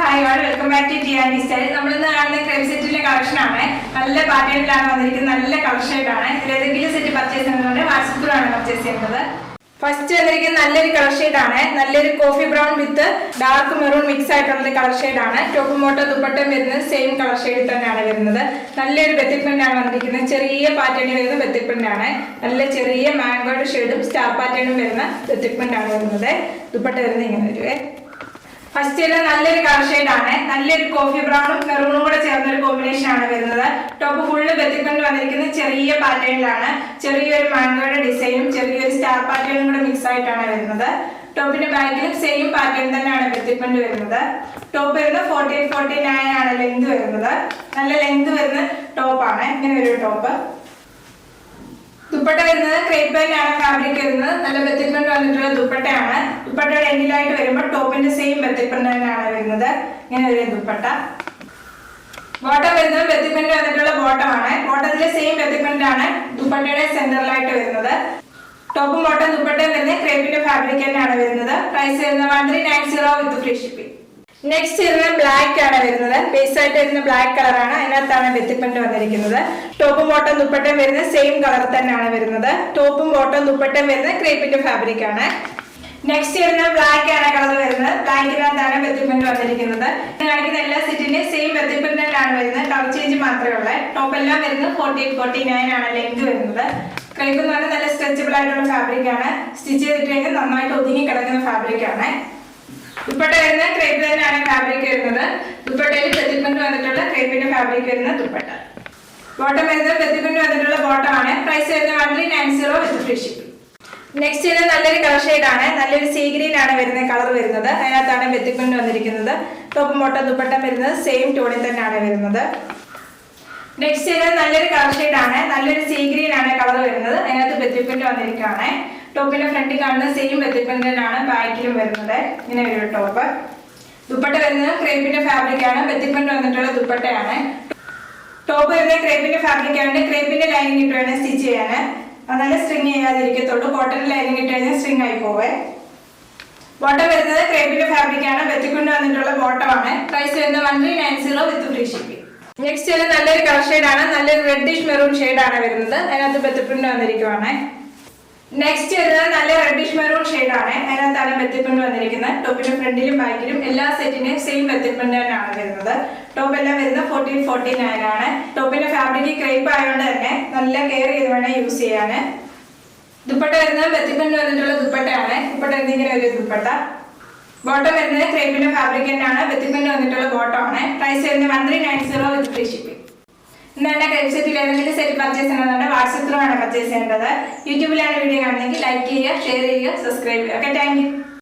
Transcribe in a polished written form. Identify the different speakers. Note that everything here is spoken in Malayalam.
Speaker 1: Hi all welcome back to Giani style. നമ്മളിന്ന് കാണുന്ന ക്രേപ്പ് സെറ്റിന്റെ കളക്ഷൻ ആണ്. നല്ല പാറ്റേണിലാണ് വന്നിരിക്കുന്നത്. നല്ല കളക്ഷൻ ആയിട്ടാണ്. ഇതിൽ ഏതെങ്കിലും സെറ്റ് പർച്ചേസ് ചെയ്യുന്നതുകൊണ്ട് വാട്സപ്പിലാണ് പർച്ചേസ് ചെയ്യുന്നത്. ഫസ്റ്റ് വന്നിരിക്കുന്നത് നല്ലൊരു കളർ ഷെയ്ഡ് ആണ്. നല്ലൊരു കോഫി ബ്രൗൺ വിത്ത് ഡാർക്ക് മെറൂൺ മിക്സ് ആയിട്ടുള്ള കളർ ഷെയ്ഡ് ആണ്. ടോപ്പ് മോട്ടോ ദുപ്പട്ടയും വരുന്നത് സെയിം കളർ ഷെയ്ഡിൽ തന്നെയാണ് വരുന്നത്. നല്ലൊരു ബെത്തിപ്രിന്റ് ആണ് വന്നിരിക്കുന്നത്. ചെറിയ പാറ്റേണിൽ വരുന്ന ബെത്തിപ്രിന്റ് ആണ്. നല്ല ചെറിയ മാംഗോയുടെ ഷെയ്ഡും സ്റ്റാർ പാറ്റേണും വരുന്ന ബെത്തിപ്രിന്റ് ആണ് വരുന്നത്. ദുപ്പട്ട വരുന്നത് ഇങ്ങനെ വരുവേ. ഫസ്റ്റ് നല്ലൊരു കളർ ഷെയ്ഡ് ആണ്. നല്ലൊരു കോഫി ബ്രൗണും മെറൂണും കൂടെ ചേർന്ന ഒരു കോമ്പിനേഷൻ ആണ് വരുന്നത്. ടോപ്പ് ഫുള്ള് ബെത്തിക്കൊണ്ട് വന്നിരിക്കുന്നത് ചെറിയ പാറ്റേണിലാണ്. ചെറിയൊരു മാംഗോയുടെ ഡിസൈനും ചെറിയൊരു സ്റ്റാർ പാറ്റേണും കൂടെ മിക്സ് ആയിട്ടാണ് വരുന്നത്. ടോപ്പിന്റെ ബാക്കിലും സെയിം പാറ്റേൺ തന്നെയാണ് ബെത്തിക്കൊണ്ട് വരുന്നത്. ടോപ്പ് വരുന്നത് 48-49 ആണ് ലെങ്ത് വരുന്നത്. നല്ല ലെങ്ത് വരുന്ന ടോപ്പാണ്. ഇങ്ങനെ ഒരു ടോപ്പ്. ദുപ്പട്ട വരുന്നത് ക്രേപ്പ് ആണ് ഫാബ്രിക് വരുന്നത്. നല്ല ബെത്തിപ്രിന്റ് വന്നിട്ടുള്ള ദുപ്പട്ടയാണ്. ദുപ്പട്ടയുടെ എൻഡിലായിട്ട് വരുമ്പോൾ ടോപ്പിന്റെ സെയിം ബെത്തിപ്രിന്റ് തന്നെയാണ് വരുന്നത്. ഇങ്ങനെ ഒരു ദുപ്പട്ട. ബോട്ടം വരുന്നത് ബെത്തിപ്രിന്റ് വന്നിട്ടുള്ള ബോട്ടമാണ്. ബോട്ടത്തിലെ സെയിം ബെത്തിപ്രിന്റ് ആണ് ദുപ്പട്ടയുടെ സെന്ററിലായിട്ട് വരുന്നത്. ടോപ്പും ബോട്ടം ദുപ്പട്ടയും വരുന്നത് ക്രേപ്പിന്റെ ഫാബ്രിക് തന്നെയാണ് വരുന്നത്. പ്രൈസ് വരുന്നത് 1390 വിത്ത് ഫ്രീ ഷിപ്പിംഗ്. നെക്സ്റ്റ് വരുന്നത് ബ്ലാക്ക് ആണ് വരുന്നത്. ബേസ് ആയിട്ട് വരുന്ന ബ്ലാക്ക് കളറാണ്. അതിനകത്താണ് ബെത്തിപ്രിന്റ് വന്നിരിക്കുന്നത്. ടോപ്പും ബോട്ടം ദുപ്പട്ടയും വരുന്നത് സെയിം കളർ തന്നെയാണ് വരുന്നത്. ടോപ്പും ബോട്ടം ദുപ്പട്ടയും വരുന്നത് ക്രേപ്പിന്റെ ഫാബ്രിക് ആണ്. നെക്സ്റ്റ് വരുന്നത് ബ്ലാക്ക് ആണ് കളർ വരുന്നത്. ബ്ലാക്കിനകത്താണ് ബെത്തിപ്രിന്റ് വന്നിരിക്കുന്നത്. കാണിക്കുന്ന എല്ലാ സെറ്റിന്റെയും സെയിം ബെത്തിപ്രിന്റ് ആണ് വരുന്നത്. കളർ ചേഞ്ച് മാത്രമേ ഉള്ളൂ. ടോപ്പ് എല്ലാം വരുന്നത് 48-49 ആണ് ലെങ്ത് വരുന്നത്. ക്രേപ്പ് എന്ന് പറഞ്ഞാൽ നല്ല സ്ട്രെച്ചബിൾ ആയിട്ടുള്ള ഫാബ്രിക് ആണ്. സ്റ്റിച്ച് ചെയ്തിട്ട് കഴിഞ്ഞാൽ നന്നായിട്ട് ഒതുങ്ങി കിടക്കുന്ന ഫാബ്രിക് ആണ്. ദുപ്പട്ട വരുന്ന ക്രേപ്പ് തന്നെയാണ് ഫാബ്രിക് വരുന്നത്. ദുപ്പട്ടയിൽ ബെത്തിപ്രിന്റ് വന്നിട്ടുള്ള ക്രേപ്പിന്റെ ഫാബ്രിക് വരുന്ന ദുപ്പട്ട. ബോട്ടം വരുന്നത് ബെത്തിപ്രിന്റ് വന്നിട്ടുള്ള ബോട്ടം ആണ്. പ്രൈസ് വരുന്നത് 1390 വിത്ത് ഫ്രീ ഷിപ്പിംഗ്. നെക്സ്റ്റ് വരുന്നത് നല്ലൊരു കളർ ഷെയ്ഡ് ആണ്. നല്ലൊരു സീ ഗ്രീൻ ആണ് വരുന്ന കളർ വരുന്നത്. അതിനകത്താണ് ബെത്തിപ്രിന്റ് വന്നിരിക്കുന്നത്. ടോപ്പും ബോട്ടം ദുപ്പട്ടം വരുന്നത് സെയിം ടോണിൽ തന്നെയാണ് വരുന്നത്. നെക്സ്റ്റ് വരുന്നത് നല്ലൊരു കളർ ഷെയ്ഡ് ആണ്. നല്ലൊരു സീ ഗ്രീൻ ആണ് കളർ വരുന്നത്. അതിനകത്ത് ബെത്തിപ്രിന്റ് വന്നിരിക്കുകയാണ്. ടോപ്പിന്റെ ഫ്രണ്ടിൽ കാണുന്ന സെയിം ബെത്തിപ്രിന്റ് ആണ് ബാക്കിലും വരുന്നത്. ഇങ്ങനെ ഒരു ടോപ്പ്. ദുപ്പട്ട വരുന്നത് ക്രേപ്പിന്റെ ഫാബ്രിക് ആണ്. ബെത്തിപ്രിന്റ് വന്നിട്ടുള്ള ദുപ്പട്ടയാണ്. ടോപ്പ് വരുന്നത് ക്രേപ്പിന്റെ ഫാബ്രിക് ആണ്. ക്രേപ്പിന്റെ ലൈനിങ് ഇട്ട് വേണം സ്റ്റിച്ച് ചെയ്യാൻ. നല്ല സ്ട്രിങ് ചെയ്യാതിരിക്കത്തുള്ളൂ. കോട്ടൺ ലൈനിങ് ഇട്ട് കഴിഞ്ഞാൽ സ്ട്രിങ് ആയി പോവേ. ബോട്ടം വരുന്നത് ക്രേപ്പിന്റെ ഫാബ്രിക് ആണ്. ബെത്തിക്കൊണ്ട് വന്നിട്ടുള്ള ബോട്ടം ആണ്. പ്രൈസ് വരുന്നത് 1390 വിത്ത് ഫ്രീ ഷിപ്പിംഗ്. നെക്സ്റ്റ് വരുന്നത് നല്ലൊരു കളർ ഷെയ്ഡ് ആണ്. നല്ലൊരു റെഡിഷ് മെറൂൺ ഷെയ്ഡ് ആണ് വരുന്നത്. അതിനകത്ത് ബെത്തിപ്രിന്റ് വന്നിരിക്കുവാണ്. നെക്സ്റ്റ് വരുന്നത് നല്ല റെഡിഷ് മെറൂൺ ഷെയ്ഡ് ആണ്. അതിനകത്താണ് ബെത്തിപ്രിന്റ് വന്നിരിക്കുന്നത്. ടോപ്പിന്റെ ഫ്രണ്ടിലും ബാക്കിലും എല്ലാ സെറ്റിന്റെയും സെയിം ബെത്തിപ്രിന്റ് തന്നെയാണ് വരുന്നത്. ടോപ്പ് എല്ലാം വരുന്നത് 48-49 ആണ്. ടോപ്പിന്റെ ഫാബ്രിക് ക്രേപ്പ് ആയതുകൊണ്ട് തന്നെ നല്ല കെയർ ചെയ്ത് വേണം യൂസ് ചെയ്യാൻ. ദുപ്പട്ട വരുന്നത് ബെത്തിപ്രിന്റ് വന്നിട്ടുള്ള ദുപ്പട്ടയാണ്. ദുപ്പട്ട ഇങ്ങനെ ഒരു ദുപ്പട്ട. ബോട്ടം വരുന്നത് ക്രേപ്പിന്റെ ഫാബ്രിക് തന്നെയാണ്. ബെത്തിപ്രിന്റ് വന്നിട്ടുള്ള ബോട്ടം ആണ്. പ്രൈസ് വരുന്നത് 1390 വിത്ത് ഫ്രീ ഷിപ്പിംഗ്. ഇന്ന് ക്രേപ്പ് സെറ്റിൽ ഏതെങ്കിലും സെറ്റ് പർച്ചേസ് ചെയ്യണമെന്നുണ്ടെങ്കിൽ വാട്സപ്പ് ത്രൂ ആണ് പർച്ചേസ് ചെയ്യേണ്ടത്. യൂട്യൂബിലാണ് വീഡിയോ കാണുന്നതെങ്കിൽ ലൈക്ക് ചെയ്യുക, ഷെയർ ചെയ്യുക, സബ്സ്ക്രൈബ് ചെയ്യുക. Okay, thank you.